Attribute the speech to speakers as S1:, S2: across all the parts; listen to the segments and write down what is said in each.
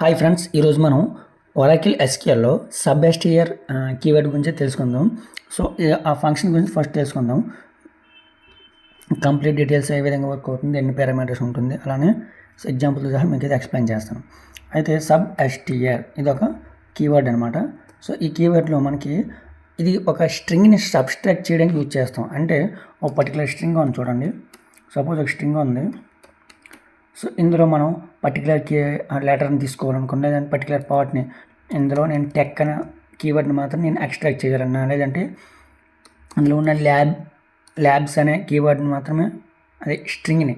S1: Hi friends, ఈరోజు మనం Oracle ఎస్క్యూఎల్లో sub STR keyword గురించి తెలుసుకుందాం. సో ఆ ఫంక్షన్ గురించి ఫస్ట్ తెలుసుకుందాం. కంప్లీట్ డీటెయిల్స్ ఏ విధంగా వర్క్ అవుతుంది, ఎన్ని పారామీటర్స్ ఉంటుంది, అలానే ఎగ్జాంపుల్తో సహా మీకు అయితే ఎక్స్ప్లెయిన్ చేస్తాను. అయితే సబ్ ఎస్టీఆర్ ఇది ఒక కీవర్డ్ అనమాట. సో ఈ కీవర్డ్లో మనకి ఇది ఒక స్ట్రింగ్ని సబ్స్ట్రాక్ట్ చేయడానికి యూజ్ చేస్తాం. అంటే ఒక పర్టికులర్ స్ట్రింగ్ ఉంది చూడండి. సపోజ్ ఒక స్ట్రింగ్ ఉంది. సో ఇందులో మనం పర్టికులర్ లెటర్ని తీసుకోవాలనుకున్నా లేదంటే పర్టికులర్ పార్ట్ని ఇందులో నేను టెక్ అనే కీవర్డ్ని మాత్రం నేను ఎక్స్ట్రాక్ట్ చేయగలన్నా, లేదంటే అందులో ఉన్న ల్యాబ్స్ అనే కీవర్డ్ని మాత్రమే, అదే స్ట్రింగ్ని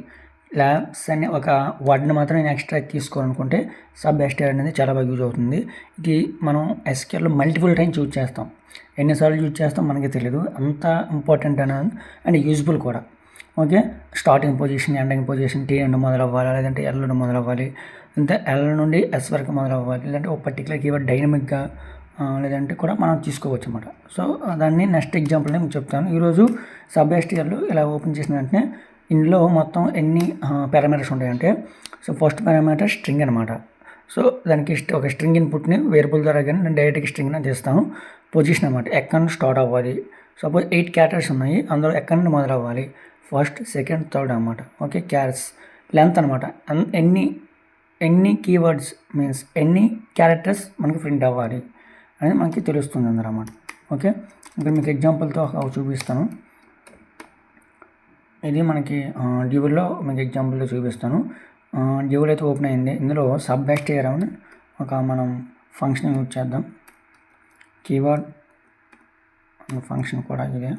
S1: ల్యాబ్స్ అనే ఒక వర్డ్ని మాత్రం నేను ఎక్స్ట్రాక్ట్ తీసుకోవాలనుకుంటే సబ్ ఎస్టీఆర్ అనేది చాలా బాగా యూజ్ అవుతుంది. ఇది మనం ఎస్క్యూఎల్లో మల్టిపుల్ టైమ్స్ యూజ్ చేస్తాం. ఎన్నిసార్లు యూజ్ చేస్తాం మనకి తెలియదు, అంత ఇంపార్టెంట్ అండ్ యూజ్ఫుల్ కూడా. Okay, starting position, ending position, T నుండి మొదలవ్వాలి, లేదంటే ఎల్ నుండి మొదలవ్వాలి, అంటే ఎల్ నుండి ఎస్ వరకు మొదలవ్వాలి, లేదంటే ఒక పర్టికులర్ కీవర్డ్ డైనమిక్గా లేదంటే కూడా మనం తీసుకోవచ్చు అనమాట. సో దాన్ని నెక్స్ట్ ఎగ్జాంపుల్ నేను చెప్తాను. ఈరోజు సబ్ ఎస్టీఆర్లో ఇలా ఓపెన్ చేసిన వెంటనే ఇందులో మొత్తం ఎన్ని పారామీటర్స్ ఉంటాయంటే, సో ఫస్ట్ పారామీటర్ స్ట్రింగ్ అనమాట. సో దానికి ఒక స్ట్రింగ్ ఇన్పుట్ని వేరియబుల్ ద్వారా కానీ నేను డైరెక్ట్గా స్ట్రింగ్ని చేస్తాను. పొజిషన్ అనమాట, ఎక్కడ నుండి స్టార్ట్ అవ్వాలి. సపోజ్ 8 క్యారెక్టర్స్ ఉన్నాయి, అందులో ఎక్కడి నుండి మొదలవ్వాలి, ఫస్ట్, సెకండ్, థర్డ్ అనమాట. ఓకే, క్యారెట్స్ లెంత్ అనమాట, ఎన్ని కీవర్డ్స్ మీన్స్ ఎన్ని క్యారెక్టర్స్ మనకి ప్రింట్ అవ్వాలి అనేది మనకి తెలుస్తుంది అన్నమాట. ఓకే, ఇక్కడ మీకు ఎగ్జాంపుల్తో చూపిస్తాను. ఇది మనకి డ్యూల్లో మీకు ఎగ్జాంపుల్లో చూపిస్తాను. డ్యూల్ అయితే ఓపెన్ అయింది. ఇందులో సబ్ ఎస్టీఆర్ అని ఒక మనం ఫంక్షన్ యూజ్ చేద్దాం. కీవర్డ్ ఫంక్షన్ కూడా ఇదే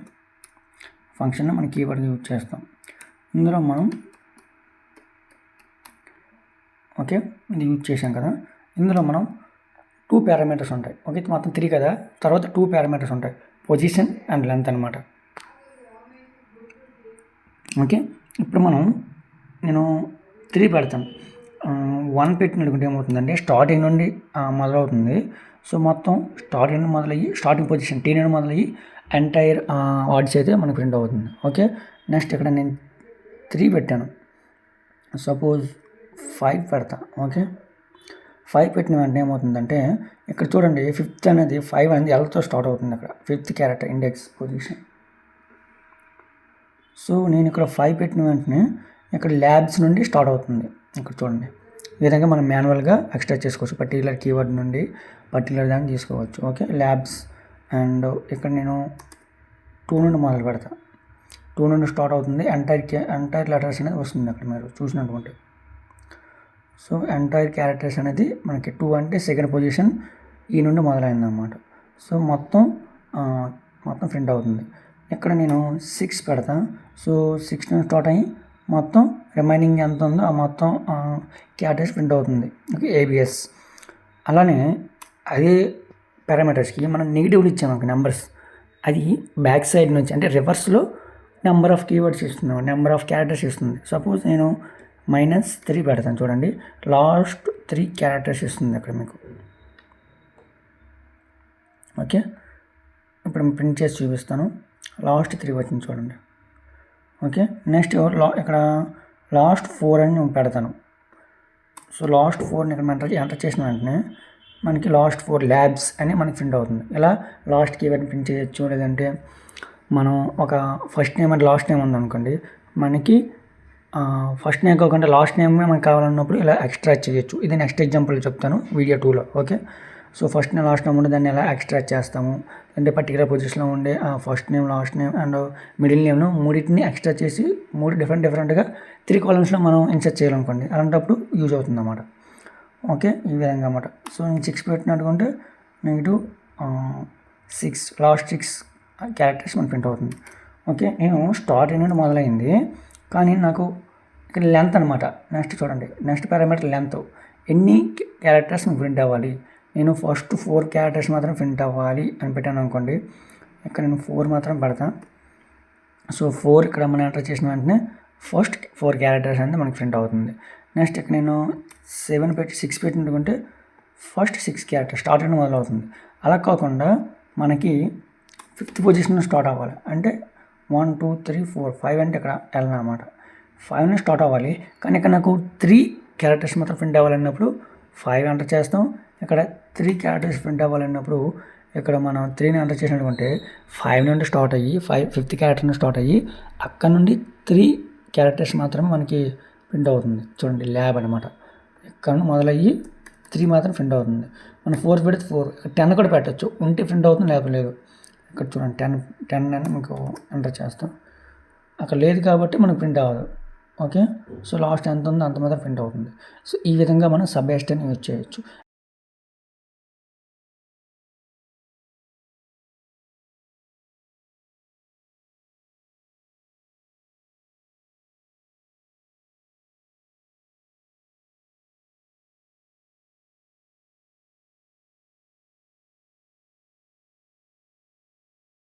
S1: ఫంక్షన్ మనం కీవర్డ్ యూజ్ చేస్తాం. ఇందులో మనం ఓకే ఇది యూజ్ చేసాం కదా. ఇందులో మనం 2 పారామీటర్స్ ఉంటాయి. ఓకే, మొత్తం 3 కదా, తర్వాత 2 పారామీటర్స్ ఉంటాయి, పొజిషన్ అండ్ లెంత్ అనమాట. ఓకే, ఇప్పుడు నేను 3 పెడతాను. 1 పెట్టినట్టుకుంటే ఏమవుతుందంటే స్టార్టింగ్ నుండి మొదలవుతుంది. సో మొత్తం స్టార్టింగ్ నుండి మొదలయ్యి స్టార్టింగ్ పొజిషన్ టీ నుండి మొదలయ్యి ఎంటైర్ వర్డ్స్ అయితే మనకు ప్రింట్ అవుతుంది. ఓకే, నెక్స్ట్ ఇక్కడ నేను 3 పెట్టాను. సపోజ్ 5 పెడతా. ఓకే, 5 పెట్టిన వెంటనే ఏమవుతుందంటే ఇక్కడ చూడండి, 5th అనేది 5 అనేది ఎల్తో స్టార్ట్ అవుతుంది. అక్కడ 5th character index position. So నేను ఇక్కడ 5 పెట్టిన వెంటనే ఇక్కడ ల్యాబ్స్ నుండి స్టార్ట్ అవుతుంది. ఇక్కడ చూడండి, ఈ విధంగా మనం మాన్యువల్గా ఎక్స్ట్రాక్ట్ చేసుకోవచ్చు. పర్టికులర్ కీవర్డ్ నుండి పర్టికులర్ దాన్ని తీసుకోవచ్చు. ఓకే, ల్యాబ్స్ అండ్ ఇక్కడ నేను 2 నుండి మొదలు పెడతా. 2 నుండి స్టార్ట్ అవుతుంది. ఎంటైర్ లెటర్స్ అనేది వస్తుంది అక్కడ మీరు చూసినటువంటి. సో ఎంటైర్ క్యారెక్టర్స్ అనేది మనకి 2 అంటే సెకండ్ పొజిషన్ ఈ నుండి మొదలైందన్నమాట. సో మొత్తం ప్రింట్ అవుతుంది. ఇక్కడ నేను 6 పెడతా. సో 6 నుండి స్టార్ట్ అయ్యి మొత్తం రిమైనింగ్ ఎంత ఉందో ఆ మొత్తం క్యారెక్టర్స్ ప్రింట్ అవుతుంది. Okay, ABS. అలానే అదే పారామీటర్స్కి మనం నెగిటివ్లు ఇచ్చాము ఒక నెంబర్స్, అది బ్యాక్ సైడ్ నుంచి అంటే రివర్స్లో నెంబర్ ఆఫ్ కీవర్డ్స్ ఇస్తుంది, నెంబర్ ఆఫ్ క్యారెక్టర్స్ ఇస్తుంది. సపోజ్ నేను -3 పెడతాను. చూడండి, లాస్ట్ 3 క్యారెక్టర్స్ ఇస్తుంది అక్కడ మీకు. ఓకే, ఇప్పుడు ప్రింట్ చేసి చూపిస్తాను. లాస్ట్ 3 వచ్చింది చూడండి. ఓకే, నెక్స్ట్ ఇక్కడ లాస్ట్ 4 అని నేను పెడతాను. సో లాస్ట్ 4ని ఇక్కడ మనం ఎంటర్ చేసిన వెంటనే మనకి లాస్ట్ 4 ల్యాబ్స్ అని మనకి ప్రింట్ అవుతుంది. ఇలా లాస్ట్ కీవర్డ్ని ప్రింట్ చేయొచ్చు, లేదంటే మనం ఒక first name and last name ఉందనుకోండి, మనకి ఫస్ట్ నేమ్ కాకుండా లాస్ట్ నేమ్ మనకు కావాలన్నప్పుడు ఇలా ఎక్స్ట్రాక్ట్ చేయొచ్చు. ఇది నెక్స్ట్ ఎగ్జాంపుల్ చెప్తాను వీడియో 2లో. Okay, so first name last name ఉండే దాన్ని ఎలా ఎక్స్ట్రాక్ట్ చేస్తాము, అంటే పర్టికులర్ పొజిషన్లో ఉండే first name, last name and middle నేమ్ను మూడింటిని ఎక్స్ట్రాక్ట్ చేసి 3 డిఫరెంట్గా 3 కాలమ్స్లో మనం ఇన్సర్ట్ చేయాలనుకోండి, అలాంటప్పుడు యూజ్ అవుతుంది అన్నమాట. ఓకే, ఈ విధంగా అన్నమాట. సో నేను 6 పెట్టినట్టుకుంటే -6 లాస్ట్ 6 క్యారెక్టర్స్ మనకు ప్రింట్ అవుతుంది. ఓకే, నేను స్టార్టింగ్ నుండి మొదలైంది, కానీ నాకు ఇక్కడ లెంత్ అనమాట. నెక్స్ట్ చూడండి, నెక్స్ట్ పారామీటర్ లెంత్, ఎన్ని క్యారెక్టర్స్ మీకు ప్రింట్ అవ్వాలి. నేను ఫస్ట్ 4 క్యారెక్టర్స్ మాత్రం ప్రింట్ అవ్వాలి అని పెట్టాను అనుకోండి, ఇక్కడ నేను 4 మాత్రం పెడతాను. సో 4 ఇక్కడ మనం ఎంటర్ చేసిన వెంటనే ఫస్ట్ 4 క్యారెక్టర్స్ అనేది మనకి ప్రింట్ అవుతుంది. నెక్స్ట్ ఇక్కడ నేను 6 పెట్టినట్టుకుంటే ఫస్ట్ 6 క్యారెక్టర్స్ స్టార్ట్ అని మొదలవుతుంది. అలా కాకుండా మనకి 5th పొజిషన్ స్టార్ట్ అవ్వాలి, అంటే 1 2 3 4 5 అంటే ఇక్కడ వెళ్ళనమాట. 5 స్టార్ట్ అవ్వాలి, కానీ ఇక్కడ నాకు 3 క్యారెక్టర్స్ మాత్రం ప్రింట్ అవ్వాలన్నప్పుడు 5 ఎంటర్ చేస్తాం. ఇక్కడ 3 క్యారెక్టర్స్ ప్రింట్ అవ్వాలన్నప్పుడు ఇక్కడ మనం 3ని ఎంటర్ చేసినట్టుకుంటే 5 నుండి స్టార్ట్ అయ్యి 5th క్యారెక్టర్ నుండి స్టార్ట్ అయ్యి అక్కడ నుండి 3 క్యారెక్టర్స్ మాత్రమే మనకి ప్రింట్ అవుతుంది. చూడండి ల్యాబ్ అనమాట. ఇక్కడ మొదలయ్యి 3 మాత్రం ప్రింట్ అవుతుంది. మనం 4 పెడితే 4, 10 కూడా పెట్టచ్చు. ఉంటే ప్రింట్ అవుతుంది, లేకపోతే లేదు. ఇక్కడ చూడండి 10 అని మీకు ఎంటర్ చేస్తాం. అక్కడ లేదు కాబట్టి మనకు ప్రింట్ అవ్వదు. ఓకే, సో లాస్ట్ ఎంత ఉందో అంత మాత్రం ప్రింట్ అవుతుంది. సో ఈ విధంగా మనం సబ్ ఎస్టీని యూజ్ చేయొచ్చు.